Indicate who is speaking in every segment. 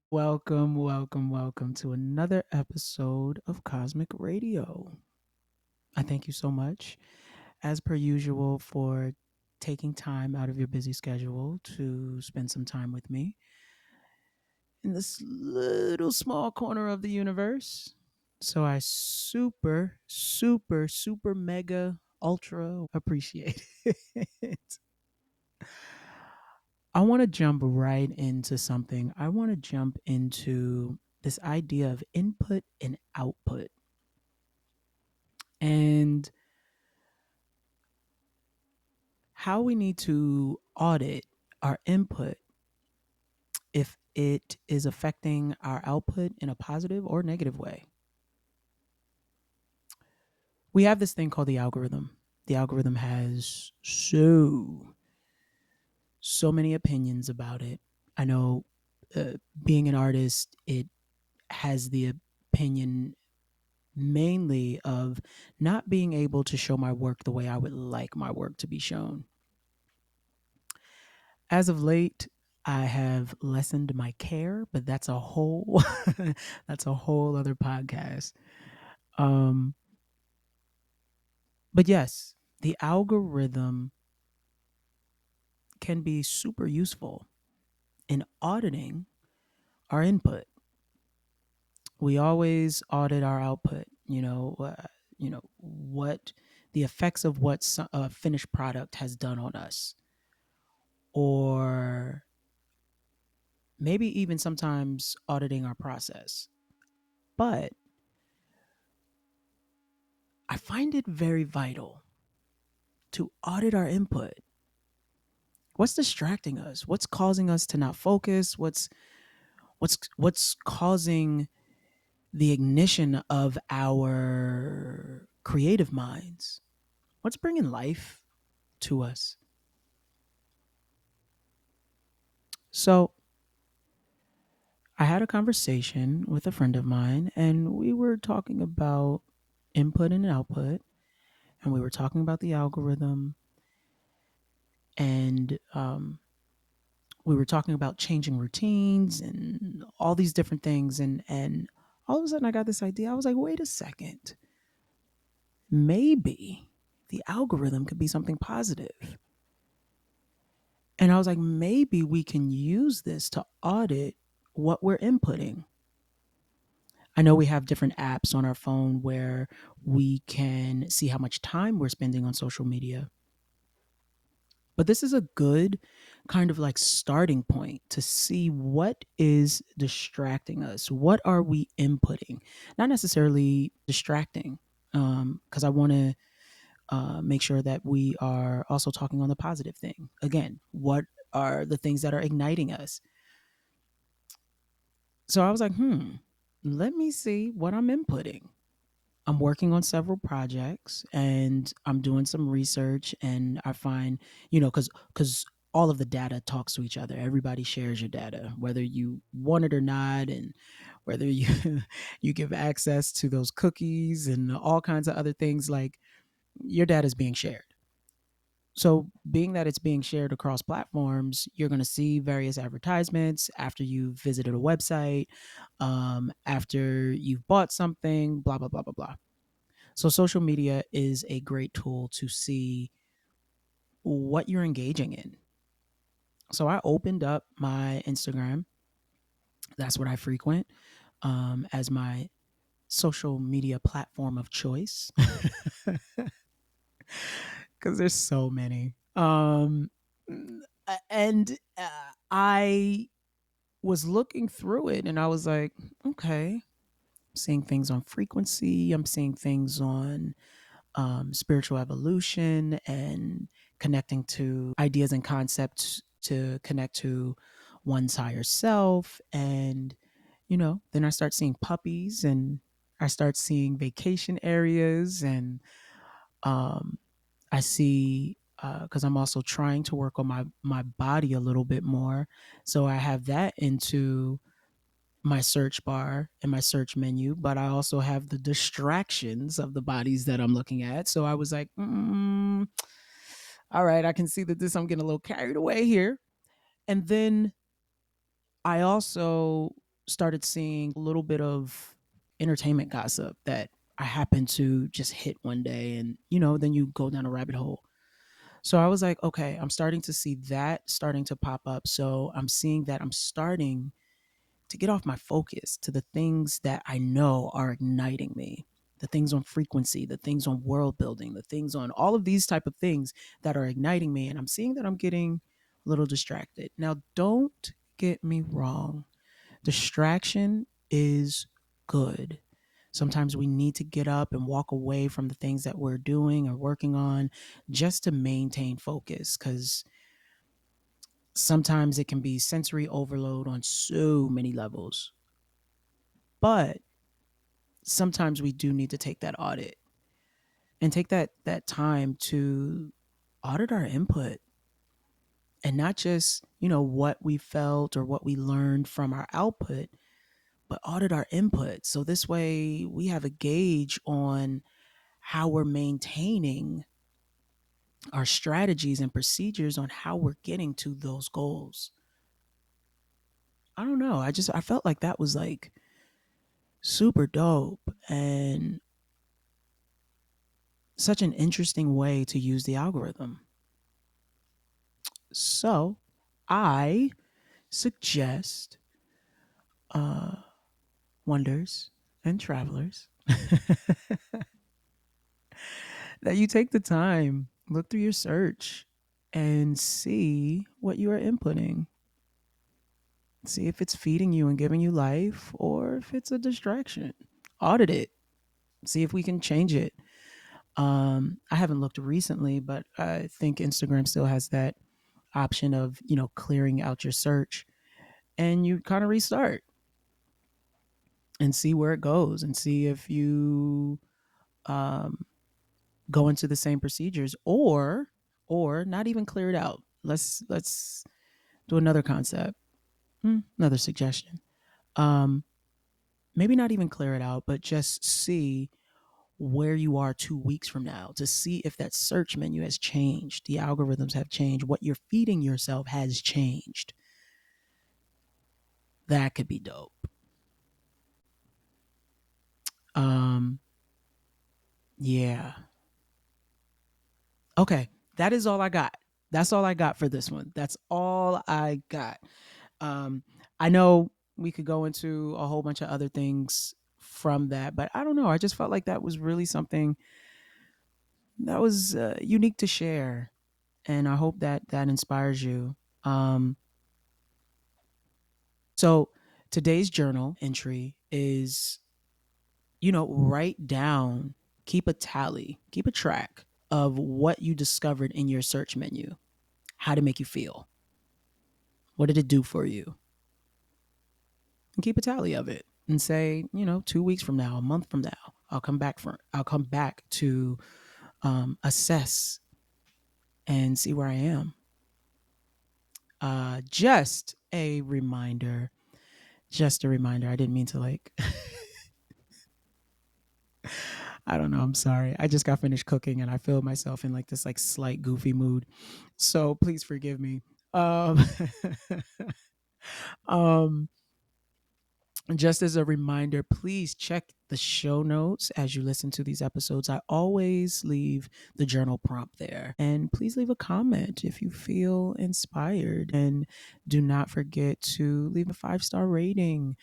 Speaker 1: Welcome to another episode of Cosmic Radio. I thank you so much, as per usual, for taking time out of your busy schedule to spend some time with me in this little small corner of the universe. So I super mega ultra appreciate it. I want to jump right into something. I want to jump into this idea of input and output and how we need to audit our input if it is affecting our output in a positive or negative way. We have this thing called the algorithm. The algorithm has so many opinions about it. I know, being an artist, it has the opinion mainly of not being able to show my work the way I would like my work to be shown. As of late, I have lessened my care, but that's a whole that's a whole other podcast. Um but yes, the algorithm can be super useful in auditing our input. We always audit our output, what the effects of what a finished product has done on us, or maybe even sometimes auditing our process. But I find it very vital to audit our input. What's distracting us? What's causing us to not focus? What's causing the ignition of our creative minds? What's bringing life to us? So, I had a conversation with a friend of mine and we were talking about input and output, and we were talking about the algorithm, and we were talking about changing routines and all these different things, and all of a sudden I got this idea. I was like, wait a second, maybe the algorithm could be something positive. And I was like, maybe we can use this to audit what we're inputting. I know we have different apps on our phone where we can see how much time we're spending on social media. But this is a good kind of like starting point to see what is distracting us. What are we inputting? Not necessarily distracting, because I want to make sure that we are also talking on the positive thing. Again, what are the things that are igniting us? So I was like, let me see what I'm inputting. I'm working on several projects and I'm doing some research, and I find, because all of the data talks to each other. Everybody shares your data, whether you want it or not, and whether you you give access to those cookies and all kinds of other things. Like, your data is being shared. So, being that it's being shared across platforms, you're going to see various advertisements after you've visited a website, after you've bought something, blah, blah, blah, blah, blah. So social media is a great tool to see what you're engaging in. So I opened up my Instagram. That's what I frequent, as my social media platform of choice, because there's so many. And I was looking through it and I was like, okay, I'm seeing things on frequency. I'm seeing things on spiritual evolution and connecting to ideas and concepts to connect to one's higher self. And, then I start seeing puppies and I start seeing vacation areas, and um, I see, because I'm also trying to work on my body a little bit more. So I have that into my search bar and my search menu, but I also have the distractions of the bodies that I'm looking at. So I was like, all right, I can see that I'm getting a little carried away here. And then I also started seeing a little bit of entertainment gossip that I happened to just hit one day, and then you go down a rabbit hole. So I was like, okay, I'm starting to see that starting to pop up. So I'm seeing that I'm starting to get off my focus to the things that I know are igniting me, the things on frequency, the things on world building, the things on all of these type of things that are igniting me. And I'm seeing that I'm getting a little distracted. Now, don't get me wrong. Distraction is good. Sometimes we need to get up and walk away from the things that we're doing or working on just to maintain focus, because sometimes it can be sensory overload on so many levels. But sometimes we do need to take that audit and take that time to audit our input, and not just, what we felt or what we learned from our output, but audit our input. So this way we have a gauge on how we're maintaining our strategies and procedures on how we're getting to those goals. I don't know. I felt like that was like super dope and such an interesting way to use the algorithm. So I suggest wonders and travelers that you take the time, look through your search, and see what you are inputting. See if it's feeding you and giving you life, or if it's a distraction. Audit it. See if we can change it. I haven't looked recently, but I think Instagram still has that option of, clearing out your search, and you kind of restart and see where it goes, and see if you um, go into the same procedures, or not even clear it out. Let's do another concept, another suggestion. Um, Maybe not even clear it out, but just see where you are 2 weeks from now, to see if that search menu has changed, the algorithms have changed, what you're feeding yourself has changed. That could be dope. Um, yeah. Okay. That is all I got. That's all I got for this one. That's all I got. Um, I know we could go into a whole bunch of other things from that, but I don't know. I just felt like that was really something that was unique to share, and I hope that that inspires you. Um, so today's journal entry is, write down, keep a tally, keep a track of what you discovered in your search menu. How did it make you feel? What did it do for you? And keep a tally of it, and say, 2 weeks from now, a month from now, I'll come back to assess and see where I am. Just a reminder. Just a reminder. I didn't mean to like. I don't know. I'm sorry. I just got finished cooking and I feel myself in like this like slight goofy mood. So please forgive me. Um, um, just as a reminder, please check the show notes as you listen to these episodes. I always leave the journal prompt there. And please leave a comment if you feel inspired. And do not forget to leave a 5-star rating.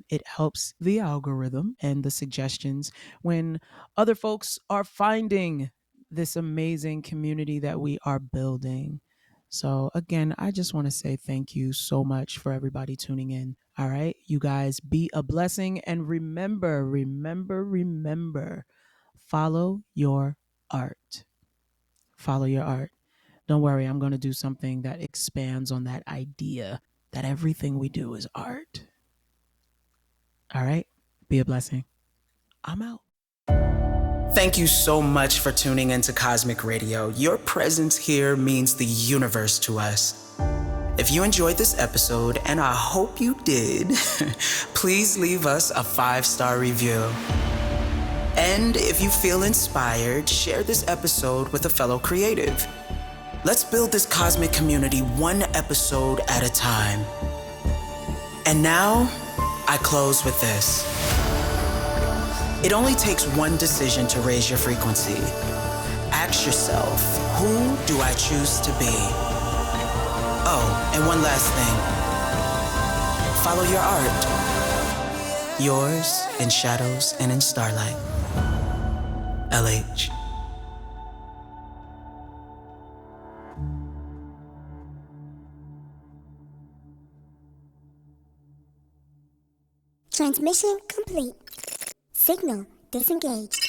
Speaker 1: It helps the algorithm and the suggestions when other folks are finding this amazing community that we are building. So, again, I just want to say thank you so much for everybody tuning in. All right, you guys, be a blessing. And remember, follow your art. Follow your art. Don't worry, I'm going to do something that expands on that idea that everything we do is art. All right, be a blessing. I'm out. Thank you so much for tuning into Cosmic Radio. Your presence here means the universe to us. If you enjoyed this episode, and I hope you did, please leave us a 5-star review. And if you feel inspired, share this episode with a fellow creative. Let's build this cosmic community one episode at a time. And now, I close with this. It only takes one decision to raise your frequency. Ask yourself, who do I choose to be? Oh, and one last thing. Follow your art. Yours in shadows and in starlight. LH.
Speaker 2: Transmission complete. Signal disengaged.